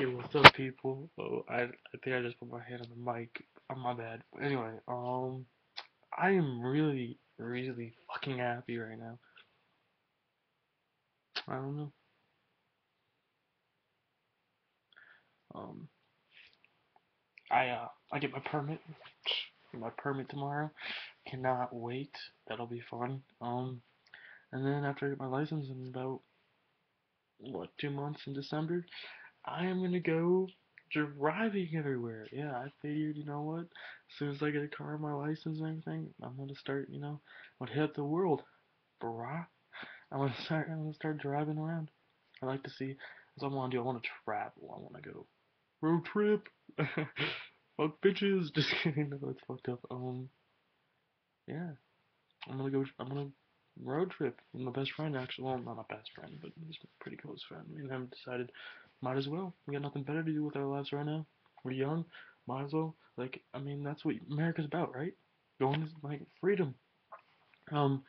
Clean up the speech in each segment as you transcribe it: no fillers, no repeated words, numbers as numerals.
Okay, what's up, people? Oh, I think I just put my hand on the mic. My bad. Anyway, I am really, really fucking happy right now. I don't know. Um, I get my permit. My permit tomorrow. Cannot wait. That'll be fun. And then after I get my license in about what 2 months in December, I am gonna go driving everywhere. Yeah, I figured, you know what? As soon as I get a car, my license and everything, I'm gonna start, I'm gonna hit the world, brah. I'm gonna start driving around. I like to see. That's what I wanna do. I wanna travel. I wanna go road trip. Fuck bitches. Just kidding. No, it's fucked up. Yeah. I'm gonna road trip with my best friend. Actually, well, not my best friend, but he's a pretty close friend. Me and him decided, might as well. We got nothing better to do with our lives right now. We're young. Might as well. Like, I mean, that's what America's about, right? Going is like freedom. Um,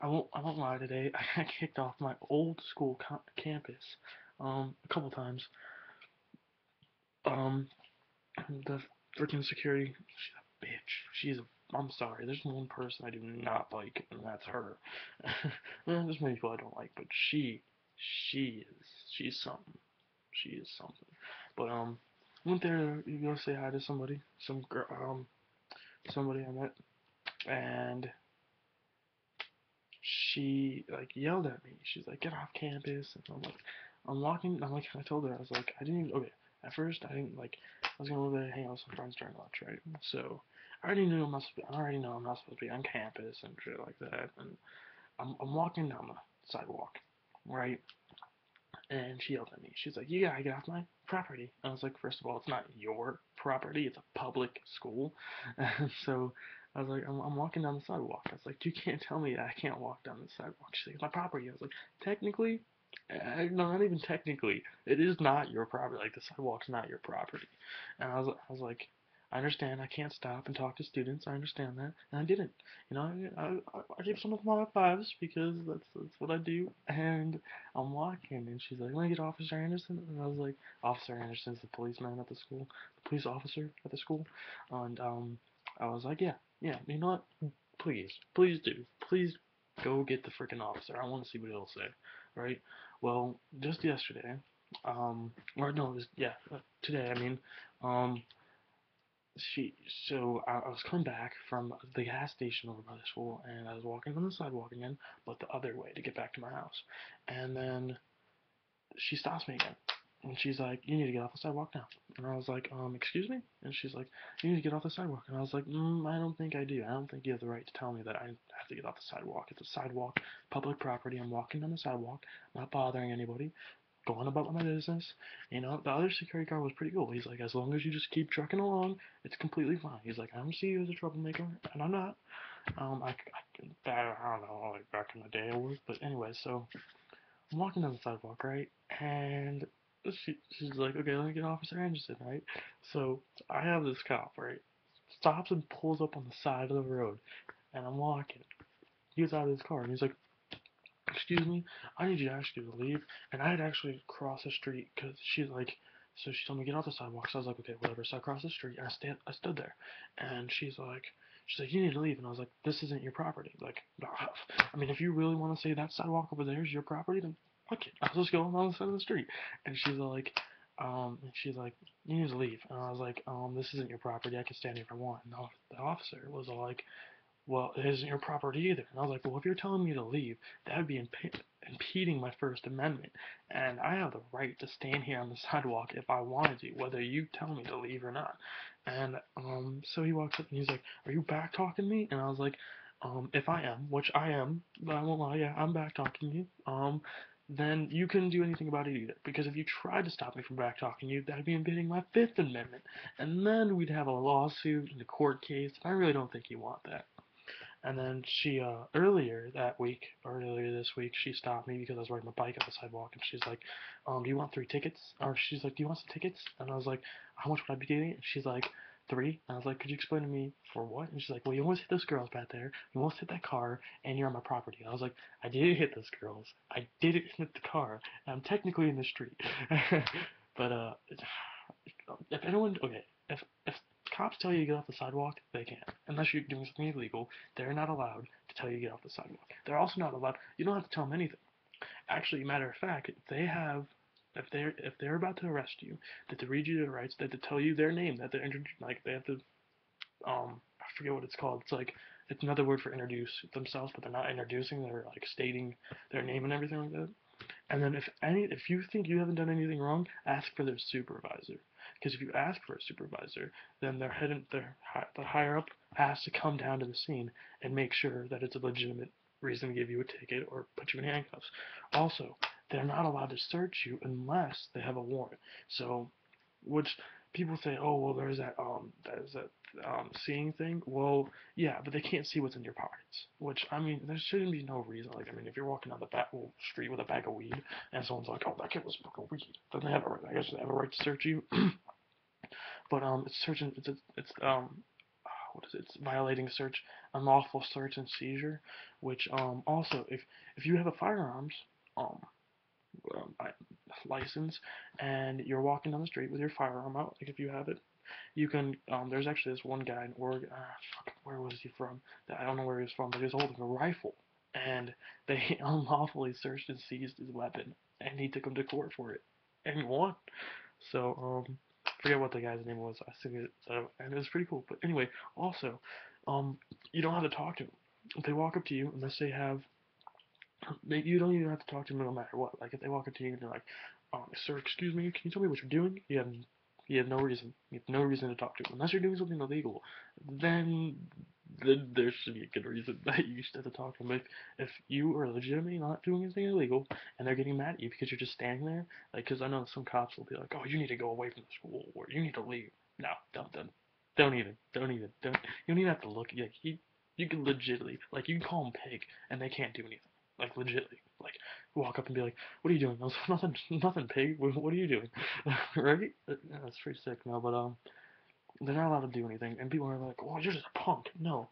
I won't lie today. I got kicked off my old school campus, a couple times. Um, the freaking security, she's a bitch. I'm sorry. There's one person I do not like, and that's her. There's many people I don't like, but she is, she's something. She is something. But went there to go say hi to somebody, some girl, somebody I met, and she like yelled at me. She's like, "Get off campus!" And I'm like, I'm walking. I'm like, I told her I was like, I didn't even. Okay, at first I didn't like. I was gonna go there and hang out with some friends during lunch, right? So I already knew I'm not. I already know I'm not supposed to be on campus and shit like that. And I'm walking down the sidewalk, right? And she yelled at me. She's like, "You gotta get off my property." I was like, "First of all, it's not your property. It's a public school." And so I was like, I'm walking down the sidewalk. I was like, "You can't tell me that I can't walk down the sidewalk." She's like, "It's my property." I was like, "Technically, no, not even technically. It is not your property. Like the sidewalk's not your property." And I was like, "I understand. I can't stop and talk to students. I understand that." And I didn't. I gave some of them high fives because that's what I do. And I'm walking, and she's like, "Let me get Officer Anderson." And I was like, Officer Anderson's the policeman at the school, the police officer at the school. And I was like, "Yeah, yeah, you know what? Please do. Please go get the freaking officer. I want to see what he'll say." Right? Well, just yesterday, or no, it was, yeah, today, I mean, um, she, so I was coming back from the gas station over by the school, and I was walking on the sidewalk again, but the other way to get back to my house. And then she stops me again. And she's like, "You need to get off the sidewalk now." And I was like, "Excuse me?" And she's like, "You need to get off the sidewalk." And I was like, "I don't think I do. I don't think you have the right to tell me that I have to get off the sidewalk. It's a sidewalk, public property. I'm walking on the sidewalk, not bothering anybody, going about my business." The other security guard was pretty cool. He's like, "As long as you just keep trucking along, it's completely fine." He's like, "I don't see you as a troublemaker, and I'm not." I don't know, like back in the day I was, but anyway, so I'm walking down the sidewalk, right? And she's like, "Okay, let me get Officer Anderson," right? So I have this cop, right? Stops and pulls up on the side of the road, and I'm walking. He gets out of his car, and he's like, "Excuse me, I need you to actually leave." And I had actually crossed the street because she's like, so she told me to get off the sidewalk. So I was like, "Okay, whatever." So I crossed the street and I stood there, and she's like, "You need to leave." And I was like, "This isn't your property. Like, I mean, if you really want to say that sidewalk over there is your property, then fuck it. I'll just go on the other side of the street." And she's like, "You need to leave." And I was like, "This isn't your property. I can stand here if I want." And the officer was all like, "Well, it isn't your property either." And I was like, "Well, if you're telling me to leave, that would be impeding my First Amendment. And I have the right to stand here on the sidewalk if I wanted to, whether you tell me to leave or not." And so he walks up and he's like, "Are you back talking me?" And I was like, "If I am, which I am, but I won't lie, yeah, I'm back talking you. Then you couldn't do anything about it either. Because if you tried to stop me from back talking you, that'd be impeding my Fifth Amendment. And then we'd have a lawsuit and a court case. And I really don't think you want that." And then she, earlier this week, she stopped me because I was riding my bike on the sidewalk, and she's like, "Do you want 3 tickets?" Or she's like, "Do you want some tickets?" And I was like, "How much would I be getting?" And she's like, "3." And I was like, "Could you explain to me for what?" And she's like, "Well, you almost hit those girls back there, you almost hit that car, and you're on my property." And I was like, "I didn't hit those girls. I didn't hit the car. And I'm technically in the street." But if anyone, okay, if cops tell you to get off the sidewalk, they can't. Unless you're doing something illegal, they're not allowed to tell you to get off the sidewalk. They're also not allowed. You don't have to tell them anything. Actually, matter of fact, they have. If they're about to arrest you, they have to read you their rights. They have to tell you their name. That they like they have to I forget what it's called. It's like it's another word for introduce themselves, but they're not introducing. They're like stating their name and everything like that. And then if you think you haven't done anything wrong, ask for their supervisor. Because if you ask for a supervisor, then the higher up has to come down to the scene and make sure that it's a legitimate reason to give you a ticket or put you in handcuffs. Also, they're not allowed to search you unless they have a warrant. So, which people say, oh well, there's that seeing thing. Well, yeah, but they can't see what's in your pockets. Which I mean, there shouldn't be no reason. Like I mean, if you're walking down the back street with a bag of weed and someone's like, oh, that kid was smoking weed, then they have a right. I guess they have a right to search you. But it's searching. It's what is it? It's violating search, unlawful search and seizure. Which also if you have a firearms um um, license and you're walking down the street with your firearm out, like if you have it, you can. There's actually this one guy in Oregon. Where was he from? I don't know where he was from, but he was holding a rifle, and they unlawfully searched and seized his weapon, and he took him to court for it, and he won. So forget what the guy's name was. I think and it was pretty cool. But anyway, also, you don't have to talk to them. If they walk up to you, unless they have you don't even have to talk to them no matter what. Like if they walk up to you and they're like, "Sir, excuse me, can you tell me what you're doing?" You have no reason. You have no reason to talk to them unless you're doing something illegal. Then there should be a good reason that you should have to talk to them. If you are legitimately not doing anything illegal and they're getting mad at you because you're just standing there, like because I know some cops will be like, "Oh, you need to go away from the school or you need to leave." No, don't even. You don't even have to look. Like you can legitimately like you can call them pig and they can't do anything. Like legitly, like walk up and be like, "What are you doing?" I was nothing, nothing, pig. What are you doing? Right? Yeah, that's pretty sick. No, but they're not allowed to do anything, and people are like, "Well, you're just a punk." No,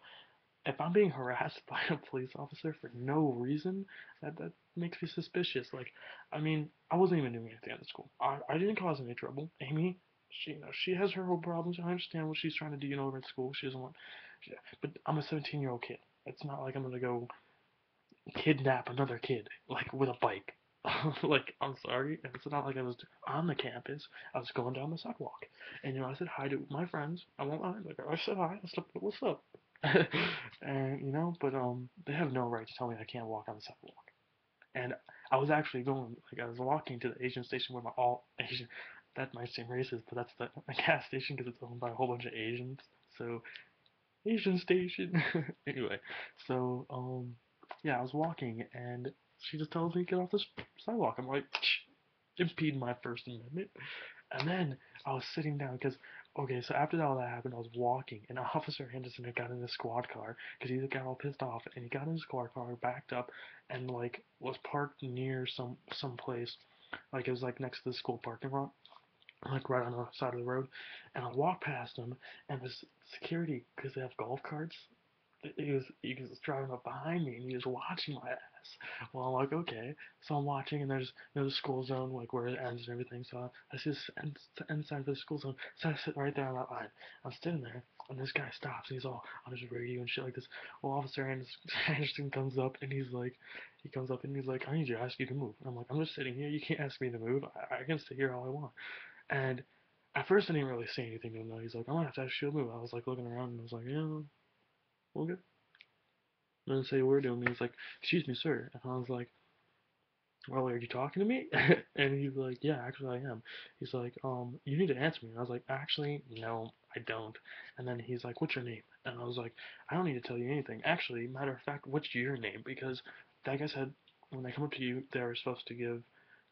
if I'm being harassed by a police officer for no reason, that makes me suspicious. Like, I mean, I wasn't even doing anything at the school. I didn't cause any trouble. Amy, she has her own problems. I understand what she's trying to do, over at school. She doesn't want, but I'm a 17-year-old kid. It's not like I'm gonna go kidnap another kid like with a bike. Like I'm sorry, it's not like I was on the campus. I was going down the sidewalk, and I said hi to my friends. I won't lie, like I said hi. I said what's up, and but they have no right to tell me I can't walk on the sidewalk. And I was actually going like I was walking to the Asian station where my all Asian. That might seem racist, but that's the gas station because it's owned by a whole bunch of Asians. So Asian station. Anyway, so yeah, I was walking and she just tells me to get off this sidewalk. I'm like, impede my First Amendment. And then I was sitting down because, okay, so after all that happened, I was walking, and Officer Henderson had got in his squad car because he got all pissed off, and he got in his squad car, backed up, and like was parked near some place, like it was like next to the school parking lot, like right on the side of the road, and I walked past him, and this security, because they have golf carts, he was driving up behind me, and he was watching my ass. Well, I'm like, okay, so I'm watching, and there's the school zone, like where it ends and everything. So I see this end side of the school zone, so I sit right there on that line. I'm sitting there, and this guy stops, and he's all on his radio and shit like this. Well, Officer Anderson comes up, and he comes up and he's like, I need to ask you to move. And I'm like, I'm just sitting here. You can't ask me to move. I can sit here all I want. And at first I didn't really say anything to him though. He's like, I'm gonna have to ask you to move. I was like looking around and I was like, yeah, we'll good. And then say a word to him. He's like, excuse me, sir. And I was like, well, are you talking to me? And he's like, yeah, actually I am. He's like, you need to answer me. And I was like, actually, no, I don't. And then he's like, what's your name? And I was like, I don't need to tell you anything. Actually, matter of fact, what's your name? Because like I said, when they come up to you, they're supposed to give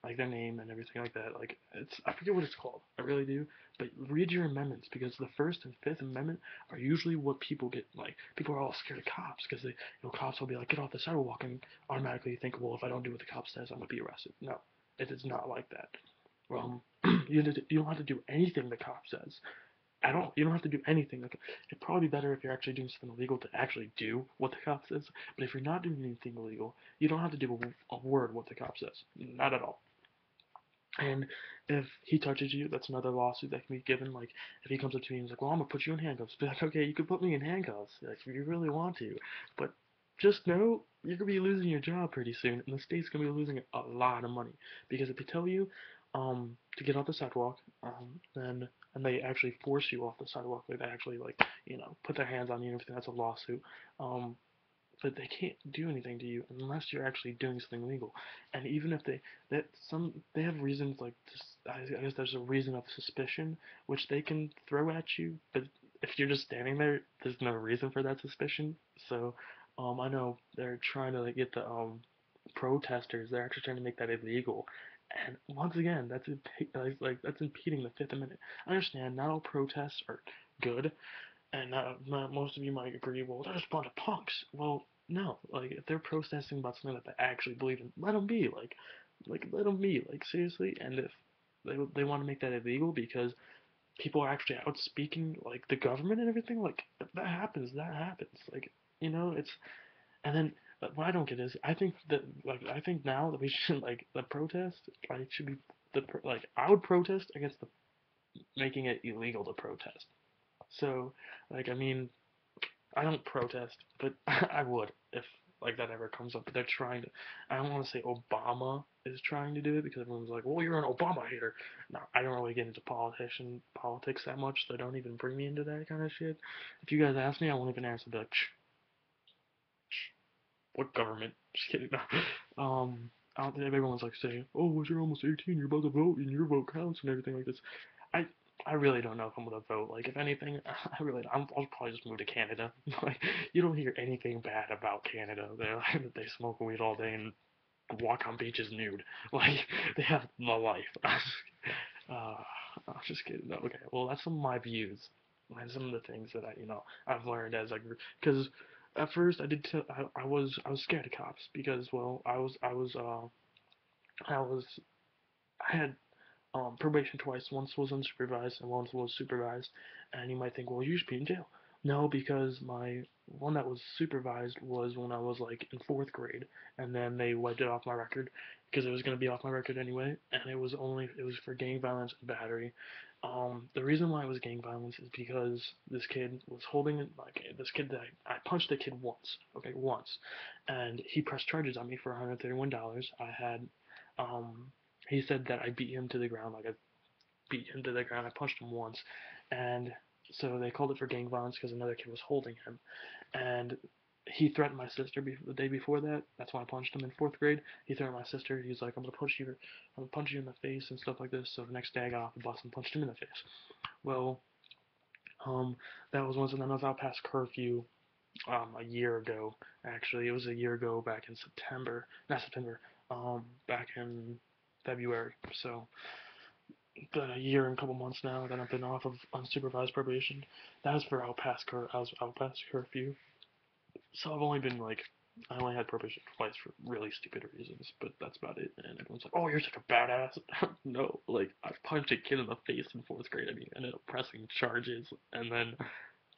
like their name and everything like that. Like it's I forget what it's called. I really do. But read your amendments because the First and Fifth Amendment are usually what people get like. People are all scared of cops because cops will be like, get off the sidewalk, and automatically think, well, if I don't do what the cop says, I'm gonna be arrested. No, it is not like that. You don't have to do anything the cop says at all. You don't have to do anything. Like, it'd probably be better if you're actually doing something illegal to actually do what the cop says. But if you're not doing anything illegal, you don't have to do a word what the cop says. Not at all. And if he touches you, that's another lawsuit that can be given. Like, if he comes up to me and he's like, well, I'm gonna put you in handcuffs. Be like, okay, you could put me in handcuffs, like, if you really want to. But just know you're gonna be losing your job pretty soon, and the state's gonna be losing a lot of money. Because if they tell you, to get off the sidewalk, then and they actually force you off the sidewalk, like they actually like, put their hands on you and everything, that's a lawsuit. Um, but they can't do anything to you unless you're actually doing something legal. And even if they have reasons like I guess there's a reason of suspicion which they can throw at you, but if you're just standing there, there's no reason for that suspicion. So, I know they're trying to like, get the protesters. They're actually trying to make that illegal. And once again, that's impeding the Fifth Amendment. I understand not all protests are good, and most of you might agree, well, they're just a bunch of punks. Well, no, like if they're protesting about something that they actually believe in, let them be. Like let them be. Like seriously. And if they want to make that illegal because people are actually out speaking like the government and everything, like if that happens. That happens. Like it's and then. What I don't get is I think now that we should like the protest like it should be like I would protest against the making it illegal to protest. So, like, I mean, I don't protest, but I would if like that ever comes up. But they're trying to. I don't want to say Obama is trying to do it because everyone's like, "Well, you're an Obama hater." No, I don't really get into politics that much, so don't even bring me into that kind of shit. If you guys ask me, I won't even answer. Be like, what government? Just kidding. No. I don't think everyone's like saying, "Oh, well, you're almost 18, you're about to vote, and your vote counts and everything like this." I I really don't know if I'm gonna vote. Like, if anything, I'll probably just move to Canada. Like, you don't hear anything bad about Canada. They smoke weed all day and walk on beaches nude. Like, they have the life. uh, I'm just kidding. No, okay, well, that's some of my views and some of the things that I've learned as because at first I did I was scared of cops because well I was I had probation twice. Once was unsupervised and once was supervised. And you might think, well, you should be in jail. No, because my one that was supervised was when I was like in fourth grade, and then they wiped it off my record because it was gonna be off my record anyway, and it was for gang violence and battery. The reason why it was gang violence is because this kid was holding like this kid that I punched the kid once, okay, once, and he pressed charges on me for $131. I had he said that I beat him to the ground, like I beat him to the ground. I punched him once, and so they called it for gang violence because another kid was holding him, and he threatened my sister the day before that. That's why I punched him in fourth grade. He threatened my sister. He's like, I'm gonna punch you in the face and stuff like this. So the next day I got off the bus and punched him in the face. Well, um, that was once, and then I was out past curfew a year ago. Actually, it was a year ago back in September, not September, back in February. So been a year and a couple months now that I've been off of unsupervised probation. That was for I was out past curfew. So I've only been like I only had probation twice for really stupid reasons, but that's about it. And everyone's like, "Oh, you're such a badass." No, like I punched a kid in the face in fourth grade. I mean, I ended up pressing charges, and then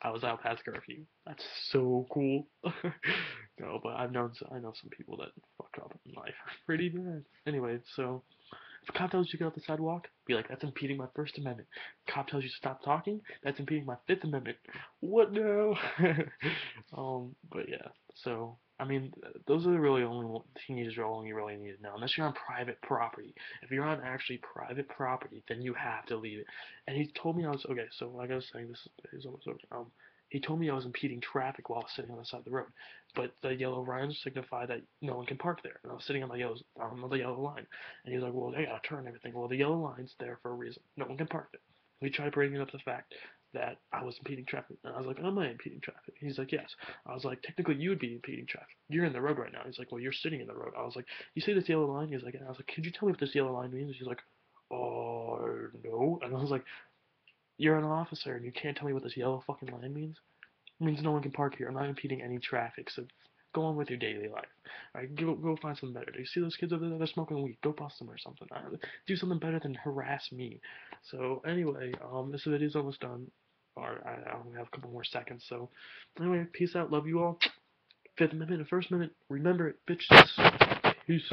I was out past curfew. That's so cool. No, but I know some people that fuck up in life pretty bad. Anyway, so if a cop tells you to get off the sidewalk, be like, that's impeding my First Amendment. Cop tells you to stop talking, that's impeding my Fifth Amendment. What now? But yeah, so, I mean, those are the really only teenagers are all you really need to know, unless you're on private property. If you're on actually private property, then you have to leave it. And he told me okay, so like I was saying, this is almost over. He told me I was impeding traffic while I was sitting on the side of the road, but the yellow lines signify that no one can park there, and I was sitting on the yellow line. And he was like, well, they gotta turn everything. Well, the yellow line's there for a reason. No one can park there. We tried bringing up the fact that I was impeding traffic. And I was like, am I impeding traffic? He's like, yes. I was like, technically you would be impeding traffic. You're in the road right now. He's like, well, you're sitting in the road. I was like, you see this yellow line? He's like, and I was like, could you tell me what this yellow line means? He's like, oh, no. And I was like, you're an officer and you can't tell me what this yellow fucking line means? It means no one can park here. I'm not impeding any traffic, so go on with your daily life. Alright, go find something better. Do you see those kids over there? They're smoking weed. Go bust them or something. Do something better than harass me. So anyway, this video's almost done. Or I only have a couple more seconds. So anyway, peace out. Love you all. Fifth Amendment and First Amendment. Remember it, bitches. Peace.